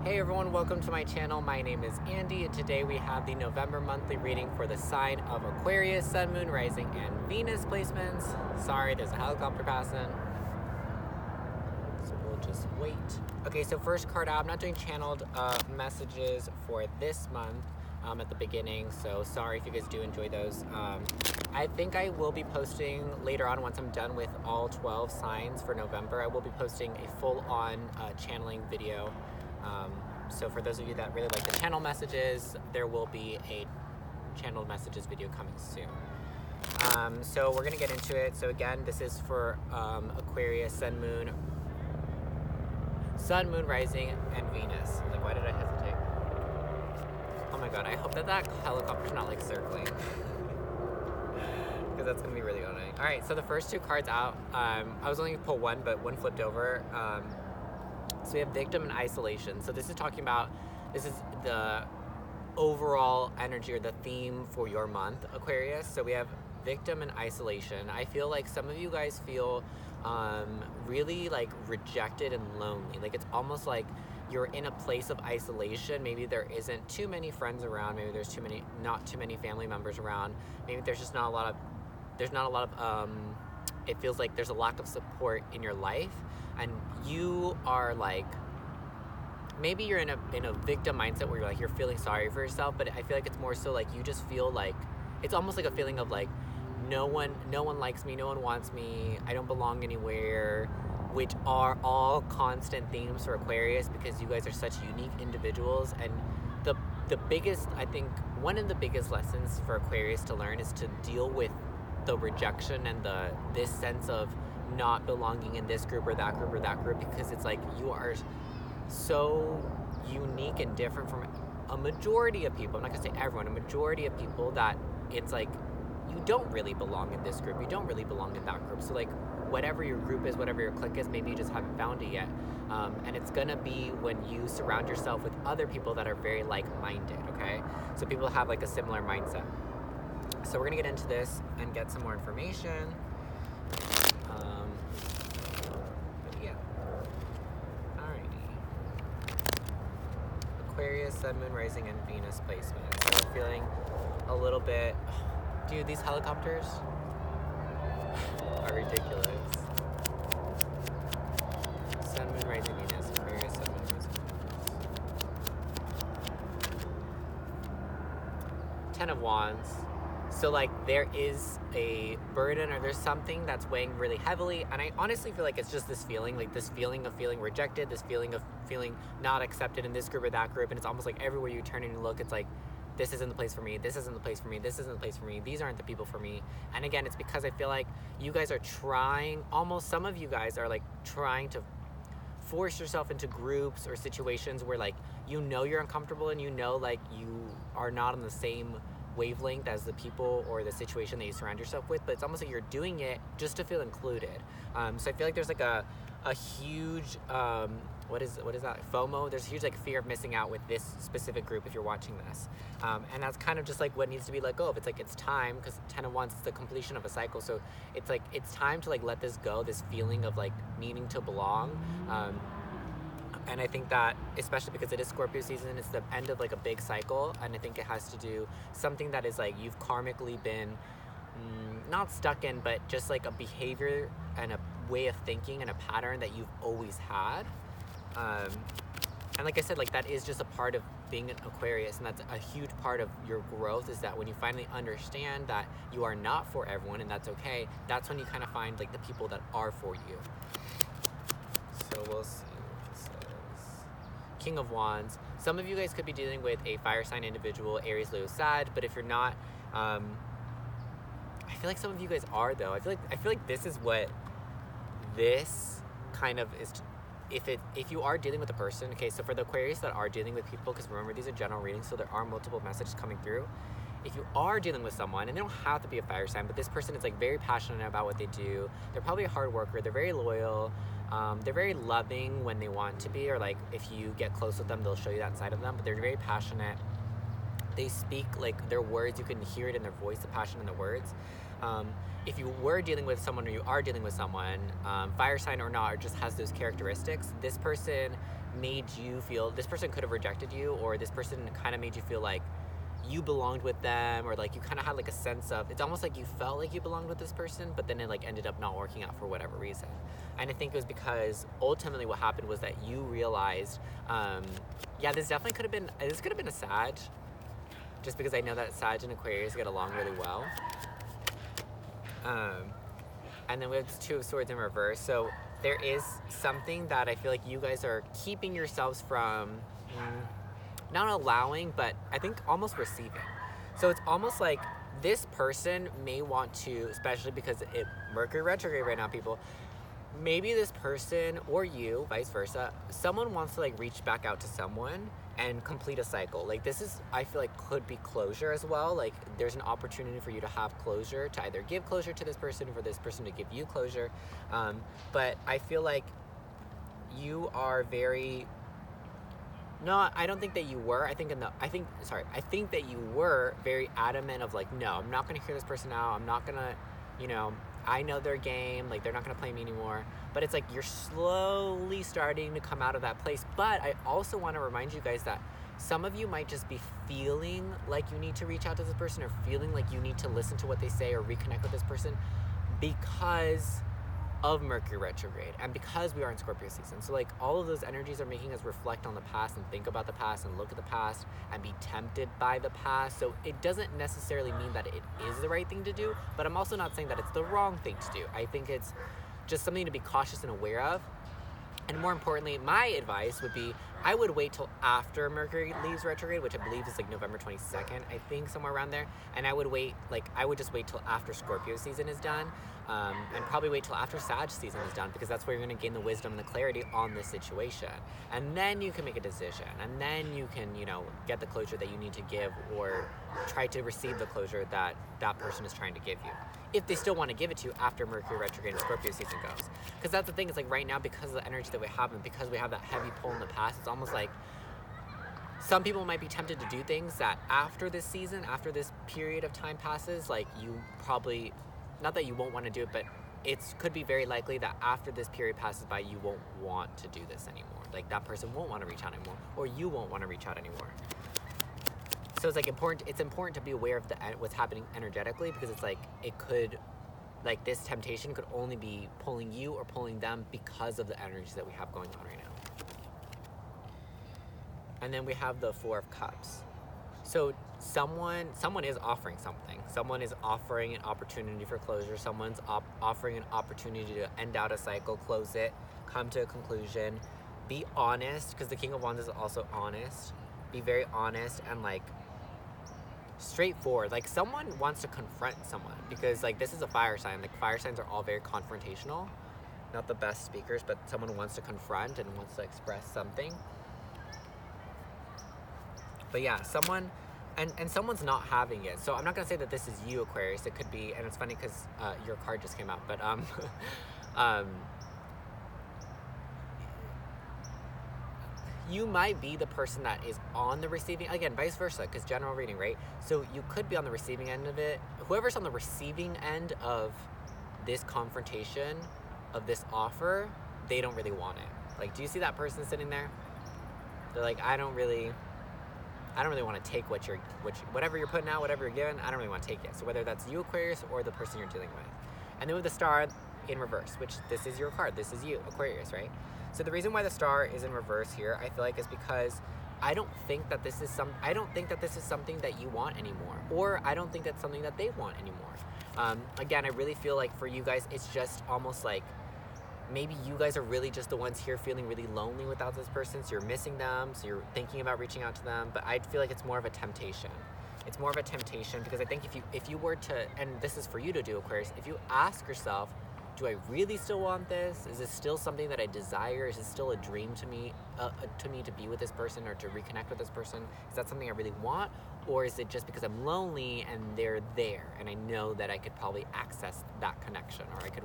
Hey everyone, welcome to my channel. My name is Andy, and today we have the November monthly reading for the sign of Aquarius, Sun, Moon, Rising, and Venus placements. Sorry, there's a helicopter passing, so we'll just wait. Okay, so first card out. I'm not doing channeled messages for this month at the beginning, so sorry if you guys do enjoy those. I think I will be posting later on, once I'm done with all 12 signs for November, I will be posting a full-on channeling video. So for those of you that really like the channel messages, there will be a channeled messages video coming soon. So we're gonna get into it. So again, this is for Aquarius, Sun, Moon, Rising, and Venus. Like, why did I hesitate? Oh my god, I hope that helicopter's not like circling. Because that's gonna be really annoying. Alright, so the first two cards out, I was only gonna pull one, but one flipped over. So we have victim and isolation. So this is the overall energy or the theme for your month, Aquarius. So we have victim and isolation. I feel like some of you guys feel really like rejected and lonely. Like it's almost like you're in a place of isolation. Maybe there isn't too many friends around. Maybe there's not too many family members around. Maybe there's just not a lot of it feels like there's a lack of support in your life, and you are like, maybe you're in a victim mindset where you're feeling sorry for yourself, but I feel like it's more so like you just feel like it's almost like a feeling of like no one likes me, no one wants me, I don't belong anywhere, which are all constant themes for Aquarius because you guys are such unique individuals. And the biggest, I think one of the biggest lessons for Aquarius to learn is to deal with the rejection and this sense of not belonging in this group or that group, because it's like you are so unique and different from a majority of people. I'm not gonna say everyone, a majority of people, that it's like you don't really belong in this group, you don't really belong in that group. So like whatever your group is, whatever your clique is, maybe you just haven't found it yet. And it's gonna be when you surround yourself with other people that are very like-minded, okay? So people have like a similar mindset. So we're gonna get into this and get some more information. But yeah. Alrighty. Aquarius, Sun, Moon, Rising, and Venus placement. So I'm feeling a little bit. Dude, these helicopters are ridiculous. Sun, Moon, Rising, Venus. Aquarius, Sun, Moon, Rising, Venus. 10 of Wands. So like there is a burden, or there's something that's weighing really heavily, and I honestly feel like it's just this feeling of feeling rejected, this feeling of feeling not accepted in this group or that group, and it's almost like everywhere you turn and you look, it's like, this isn't the place for me, this isn't the place for me, this isn't the place for me, these aren't the people for me. And again, it's because I feel like you guys are trying, almost some of you guys are like trying to force yourself into groups or situations where like you know you're uncomfortable and you know like you are not on the same wavelength as the people or the situation that you surround yourself with, but it's almost like you're doing it just to feel included. So I feel like there's like a huge what is that, FOMO? There's a huge like fear of missing out with this specific group if you're watching this, and that's kind of just like what needs to be let go of. It's like it's time, because 10 of Wands is the completion of a cycle, so it's like it's time to like let this go, this feeling of like needing to belong. And I think that, especially because it is Scorpio season, it's the end of like a big cycle, and I think it has to do something that is like you've karmically been not stuck in, but just like a behavior and a way of thinking and a pattern that you've always had. And like I said, like that is just a part of being an Aquarius, and that's a huge part of your growth, is that when you finally understand that you are not for everyone, and that's okay, that's when you kind of find like the people that are for you. So we'll see. King of Wands. Some of you guys could be dealing with a fire sign individual, Aries, Leo, Sag, but if you're not, I feel like some of you guys are though. I feel like this is what this kind of is. If you are dealing with a person, okay, so for the Aquarius that are dealing with people, because remember these are general readings, so there are multiple messages coming through. If you are dealing with someone, and they don't have to be a fire sign, but this person is like very passionate about what they do, they're probably a hard worker, they're very loyal, they're very loving when they want to be, or like if you get close with them, they'll show you that side of them, but they're very passionate. They speak like their words, you can hear it in their voice, the passion in the words. If you were dealing with someone, or you are dealing with someone, fire sign or not, or just has those characteristics, this person made you feel, this person could have rejected you, or this person kind of made you feel like you belonged with them, or like you kind of had like a sense of, it's almost like you felt like you belonged with this person, but then it like ended up not working out for whatever reason. And I think it was because ultimately what happened was that you realized, yeah, this definitely could have been, this could have been a Sag, just because I know that Sag and Aquarius get along really well. And then we have 2 of Swords in reverse. So there is something that I feel like you guys are keeping yourselves from, not allowing, but I think almost receiving. So it's almost like this person may want to, especially because Mercury retrograde right now, people, maybe this person or you, vice versa, someone wants to like reach back out to someone and complete a cycle. Like this is, I feel like could be closure as well. Like there's an opportunity for you to have closure, to either give closure to this person or for this person to give you closure. But I feel like you are very, no, I don't think that you were. I think that you were very adamant of like, no, I'm not gonna hear this person out. I'm not gonna, I know their game, like they're not gonna play me anymore. But it's like you're slowly starting to come out of that place. But I also wanna remind you guys that some of you might just be feeling like you need to reach out to this person, or feeling like you need to listen to what they say or reconnect with this person because of Mercury retrograde and because we are in Scorpio season. So like all of those energies are making us reflect on the past and think about the past and look at the past and be tempted by the past. So it doesn't necessarily mean that it is the right thing to do, but I'm also not saying that it's the wrong thing to do. I think it's just something to be cautious and aware of. And more importantly, my advice would be, I would wait till after Mercury leaves retrograde, which I believe is like November 22nd, I think, somewhere around there. And I would just wait till after Scorpio season is done, and probably wait till after Sag season is done, because that's where you're going to gain the wisdom and the clarity on this situation. And then you can make a decision, and then you can, get the closure that you need to give, or try to receive the closure that that person is trying to give you, if they still want to give it to you after Mercury retrograde and Scorpio season goes. Because that's the thing, it's like right now, because of the energy that we have and because we have that heavy pull in the past, it's almost like some people might be tempted to do things that after this season, after this period of time passes, like you probably, not that you won't want to do it, but it could be very likely that after this period passes by, you won't want to do this anymore. Like that person won't want to reach out anymore, or you won't want to reach out anymore. So it's like it's important to be aware of what's happening energetically, because it's like it could, like this temptation could only be pulling you or pulling them because of the energies that we have going on right now. And then we have the 4 of Cups. So someone is offering something. Someone is offering an opportunity for closure. Someone's offering an opportunity to end out a cycle, close it, come to a conclusion. Be honest, because the King of Wands is also honest. Be very honest and like straightforward. Like someone wants to confront someone, because like this is a fire sign. Like fire signs are all very confrontational. Not the best speakers, but someone wants to confront and wants to express something. But yeah, someone, and someone's not having it. So I'm not gonna say that this is you, Aquarius. It could be, and it's funny because your card just came out, but you might be the person that is on the receiving, again, vice versa, because general reading, right? So you could be on the receiving end of it. Whoever's on the receiving end of this confrontation, of this offer, they don't really want it. Like, do you see that person sitting there? They're like, I don't really want to take whatever you're putting out, whatever you're giving, I don't really want to take it. So whether that's you, Aquarius, or the person you're dealing with. And then with the Star in reverse, which this is your card, this is you, Aquarius, right? So the reason why the Star is in reverse here, I feel like, is because I don't think that this is something that you want anymore, or I don't think that's something that they want anymore. Again, I really feel like for you guys, it's just almost like maybe you guys are really just the ones here feeling really lonely without this person, so you're missing them, so you're thinking about reaching out to them. But I feel like it's more of a temptation. It's more of a temptation, because I think if you were to, and this is for you to do, Aquarius, if you ask yourself, do I really still want this? Is this still something that I desire? Is it still a dream to me to be with this person or to reconnect with this person? Is that something I really want? Or is it just because I'm lonely and they're there and I know that I could probably access that connection, or I could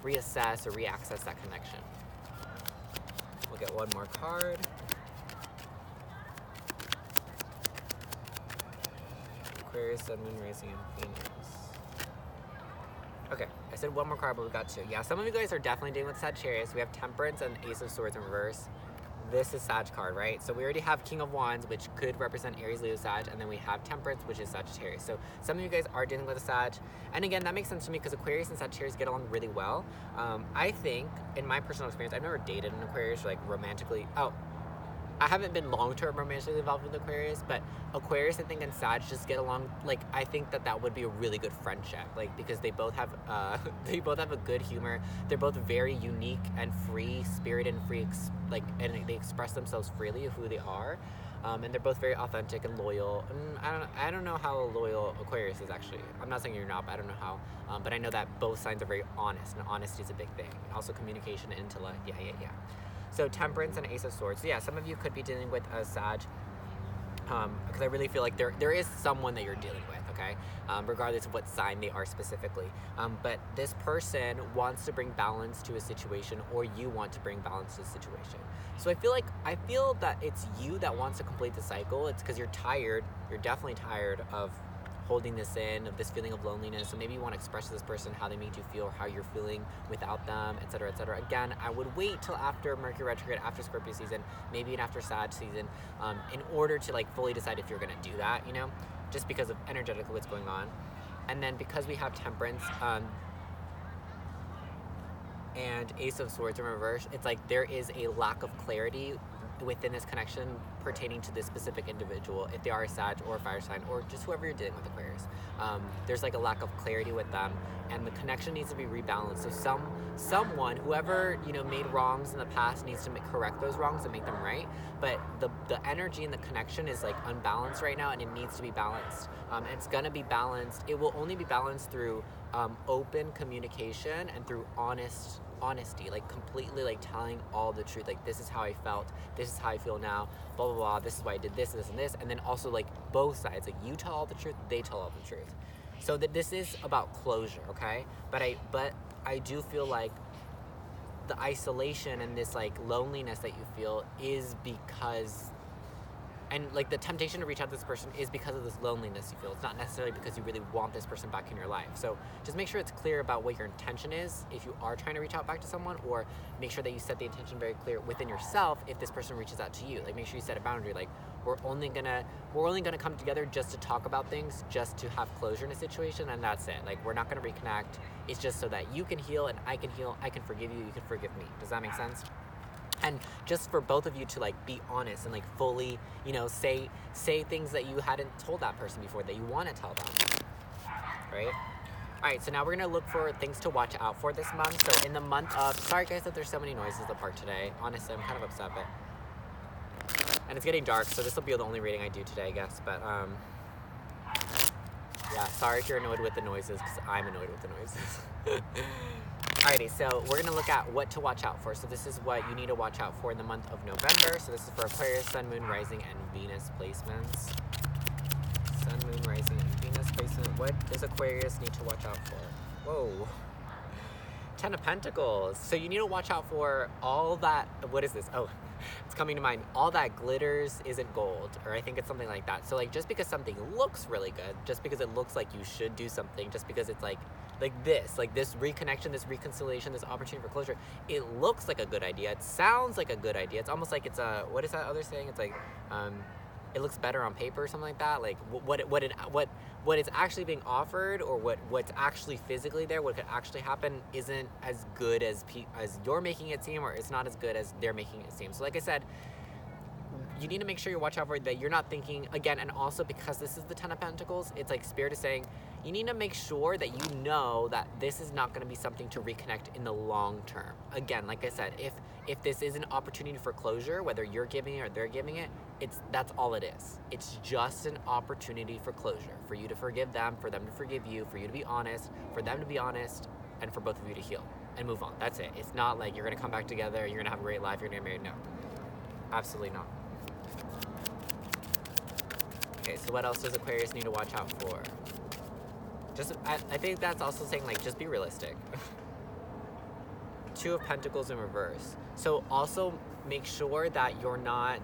reassess or re-access that connection? We'll get one more card. Aquarius, Sun, Moon, Rising, and Phoenix. Okay, I said one more card, but we got 2. Yeah, some of you guys are definitely dealing with Sagittarius. We have Temperance and Ace of Swords in reverse. this is Sag card, right? So we already have King of Wands, which could represent Aries, Leo, Sag, and then we have Temperance, which is Sagittarius. So some of you guys are dealing with a Sag, and again, that makes sense to me because Aquarius and Sagittarius get along really well. I think, in my personal experience, I've never dated an Aquarius, like romantically. Oh, I haven't been long-term romantically involved with Aquarius, but Aquarius, I think, and Sag just get along. Like, I think that would be a really good friendship, like, because they both have they both have a good humor. They're both very unique and free-spirited and and they express themselves freely of who they are, and they're both very authentic and loyal. And I don't know how loyal Aquarius is actually. I'm not saying you're not, but I don't know how. But I know that both signs are very honest, and honesty is a big thing. Also, communication and intellect. Yeah. So Temperance and Ace of Swords. So yeah, some of you could be dealing with a Sag, because I really feel like there is someone that you're dealing with, okay? Regardless of what sign they are specifically. But this person wants to bring balance to a situation, or you want to bring balance to a situation. So I feel that it's you that wants to complete the cycle. It's because you're tired. You're definitely tired of holding this in, of this feeling of loneliness. So maybe you want to express to this person how they made you feel, or how you're feeling without them, etc., etc. Again, I would wait till after Mercury retrograde, after Scorpio season, maybe even after Sag season, in order to like fully decide if you're going to do that, you know, just because of energetically what's going on. And then because we have Temperance and Ace of Swords in reverse, it's like there is a lack of clarity within this connection pertaining to this specific individual, if they are a Sag or a fire sign, or just whoever you're dealing with, Aquarius. There's like a lack of clarity with them, and the connection needs to be rebalanced. So someone, whoever, you know, made wrongs in the past, needs to correct those wrongs and make them right. But the energy and the connection is like unbalanced right now, and it needs to be balanced. It's gonna be balanced. It will only be balanced through open communication and through honesty, like completely like telling all the truth. Like, this is how I felt, this is how I feel now, blah blah blah, this is why I did this and this, and then also like both sides, like you tell all the truth, they tell all the truth. So that this is about closure, okay? But I do feel like the isolation and this like loneliness that you feel is because, and like the temptation to reach out to this person is because of this loneliness you feel. It's not necessarily because you really want this person back in your life. So just make sure it's clear about what your intention is if you are trying to reach out back to someone, or make sure that you set the intention very clear within yourself if this person reaches out to you. Like, make sure you set a boundary, like we're only gonna come together just to talk about things, just to have closure in a situation, and that's it. Like, we're not gonna reconnect. It's just so that you can heal and I can heal, I can forgive you, you can forgive me. Does that make sense? And just for both of you to like be honest and like fully, you know, say things that you hadn't told that person before that you want to tell them, right? All right, so now we're gonna look for things to watch out for this month. So in the month of, sorry guys that there's so many noises in the park today. Honestly, I'm kind of upset, but, and it's getting dark, so this will be the only reading I do today, I guess. But yeah, sorry if you're annoyed with the noises, because I'm annoyed with the noises. Alrighty, so we're going to look at what to watch out for. So this is what you need to watch out for in the month of November. So this is for Aquarius, Sun, Moon, Rising, and Venus placements. Sun, Moon, Rising, and Venus placement. What does Aquarius need to watch out for? Whoa. 10 of Pentacles. So you need to watch out for all that, what is this? Oh, it's coming to mind. All that glitters isn't gold, or I think it's something like that. So like, just because something looks really good, just because it looks like you should do something, just because it's like this reconnection, this reconciliation, this opportunity for closure, it looks like a good idea. It sounds like a good idea. It's almost like it's a, what is that other saying? It's like, it looks better on paper or something like that. Like what is actually being offered, or what's actually physically there, what could actually happen, isn't as good as you're making it seem, or it's not as good as they're making it seem. So like I said, you need to make sure you watch out for that. You're not thinking, again, and also because this is the 10 of Pentacles, it's like Spirit is saying, you need to make sure that you know that this is not going to be something to reconnect in the long term. Again, like I said, if this is an opportunity for closure, whether you're giving it or they're giving it, that's all it is. It's just an opportunity for closure, for you to forgive them, for them to forgive you, for you to be honest, for them to be honest, and for both of you to heal and move on. That's it. It's not like you're going to come back together, you're going to have a great life, you're going to get married. No, absolutely not. Okay, so what else does Aquarius need to watch out for? I think that's also saying, like, just be realistic. 2 of Pentacles in reverse. So also make sure that you're not,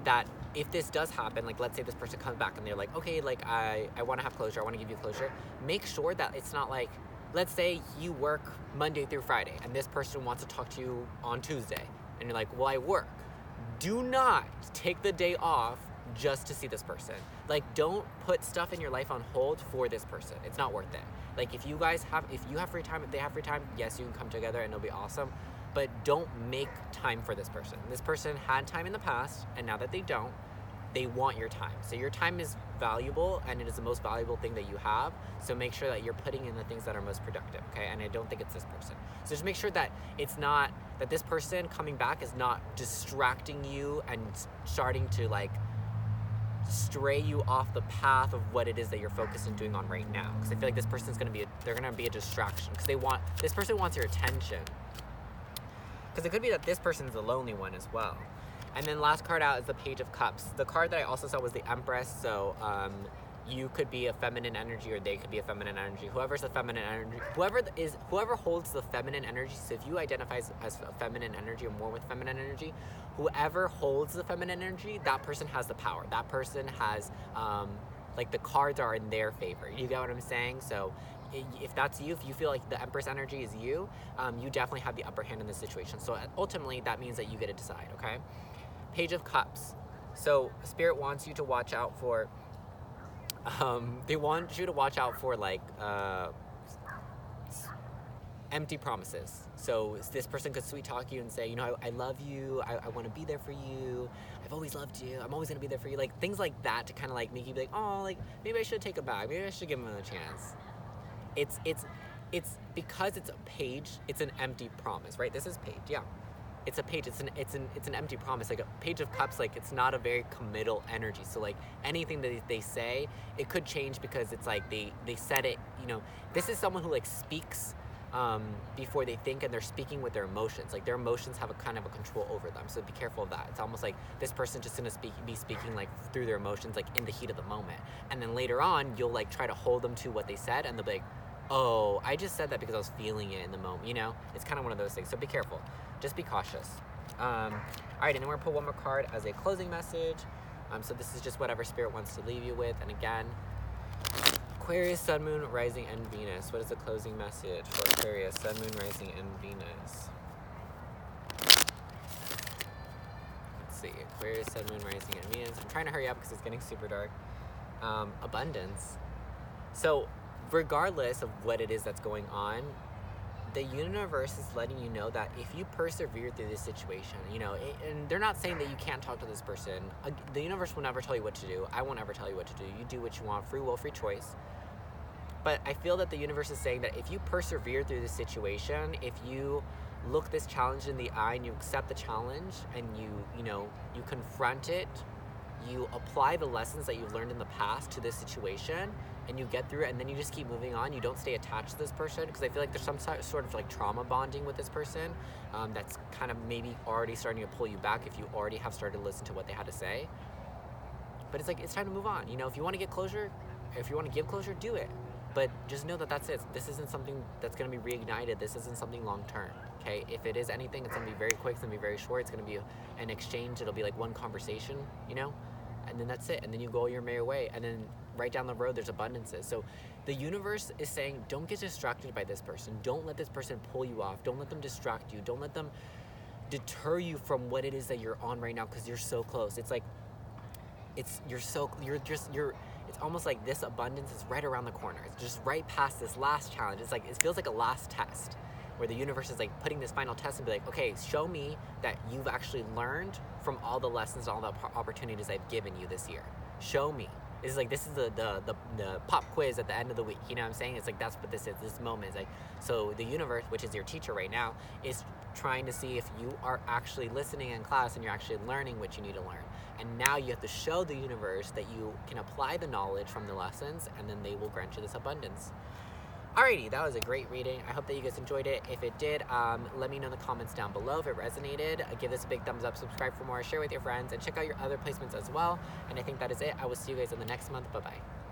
that if this does happen, like let's say this person comes back and they're like, okay, like I want to have closure, I want to give you closure. Make sure that it's not like, let's say you work Monday through Friday and this person wants to talk to you on Tuesday and you're like, well, I work. do not take the day off just to see this person. Like, don't put stuff in your life on hold for this person. It's not worth it. Like, if you have free time, if they have free time, yes, you can come together and it'll be awesome, but don't make time for this person. This person had time in the past, and now that they don't, they want your time. So your time is valuable, and it is the most valuable thing that you have. So make sure that you're putting in the things that are most productive, okay? And I don't think it's this person. So just make sure that it's not, that this person coming back is not distracting you and starting to like stray you off the path of what it is that you're focused on doing on right now. Because I feel like this person's gonna be, they're gonna be a distraction, because this person wants your attention. Because it could be that this person's the lonely one as well. And then last card out is the Page of Cups. The card that I also saw was the Empress. So you could be a feminine energy, or they could be a feminine energy. Whoever's the feminine energy, whoever holds the feminine energy. So if you identify as a feminine energy or more with feminine energy, whoever holds the feminine energy, that person has the power. That person has, like, the cards are in their favor. You get what I'm saying? So if that's you, if you feel like the Empress energy is you, you definitely have the upper hand in this situation. So ultimately, that means that you get to decide, okay? Page of Cups. So Spirit wants you to watch out for, they want you to watch out for, like, empty promises. So this person could sweet talk you and say, you know, I love you, I want to be there for you, I've always loved you, I'm always going to be there for you, like things like that, to kind of like make you be like, oh, like maybe I should take it back, maybe I should give him another chance. It's because it's a page, it's an empty promise, right? This is page, yeah. It's a page, it's an empty promise. Like a Page of Cups, like it's not a very committal energy. So like anything that they say, it could change, because it's like they said it, you know. This is someone who like speaks before they think, and they're speaking with their emotions. Like their emotions have a kind of a control over them. So be careful of that. It's almost like this person just gonna be speaking like through their emotions, like in the heat of the moment. And then later on, you'll like try to hold them to what they said, and they'll be like, oh, I just said that because I was feeling it in the moment, you know? It's kind of one of those things, so be careful. Just be cautious. All right, and then we're gonna pull one more card as a closing message. So this is just whatever Spirit wants to leave you with. And again, Aquarius, Sun, Moon, Rising, and Venus. What is the closing message for Aquarius, Sun, Moon, Rising, and Venus? Let's see, Aquarius, Sun, Moon, Rising, and Venus. I'm trying to hurry up because it's getting super dark. Abundance. So regardless of what it is that's going on, the universe is letting you know that if you persevere through this situation, you know, and they're not saying that you can't talk to this person. The universe will never tell you what to do. I won't ever tell you what to do. You do what you want, free will, free choice. But I feel that the universe is saying that if you persevere through this situation, if you look this challenge in the eye and you accept the challenge, and you know, you confront it, you apply the lessons that you've learned in the past to this situation, and you get through it, and then you just keep moving on. You don't stay attached to this person, because I feel like there's some sort of like trauma bonding with this person that's kind of maybe already starting to pull you back if you already have started to listen to what they had to say. But it's like, it's time to move on. You know, if you want to get closure, if you want to give closure, do it. But just know that that's it. This isn't something that's going to be reignited. This isn't something long term, okay? If it is anything, it's going to be very quick. It's going to be very short. It's going to be an exchange. It'll be like one conversation, you know? And then that's it. And then you go your merry way. And then right down the road, there's abundances. So the universe is saying, don't get distracted by this person. Don't let this person pull you off. Don't let them distract you. Don't let them deter you from what it is that you're on right now, because you're so close. It's like, it's almost like this abundance is right around the corner. It's just right past this last challenge. It's like, it feels like a last test, where the universe is like putting this final test and be like, okay, show me that you've actually learned from all the lessons, all the opportunities I've given you this year. Show me. This is the pop quiz at the end of the week. You know what I'm saying? It's like, that's what this is. This moment is like, so the universe, which is your teacher right now, is trying to see if you are actually listening in class and you're actually learning what you need to learn. And now you have to show the universe that you can apply the knowledge from the lessons, and then they will grant you this abundance. Alrighty, that was a great reading. I hope that you guys enjoyed it. If it did, let me know in the comments down below if it resonated. Give this a big thumbs up, subscribe for more, share with your friends, and check out your other placements as well. And I think that is it. I will see you guys in the next month. Bye-bye.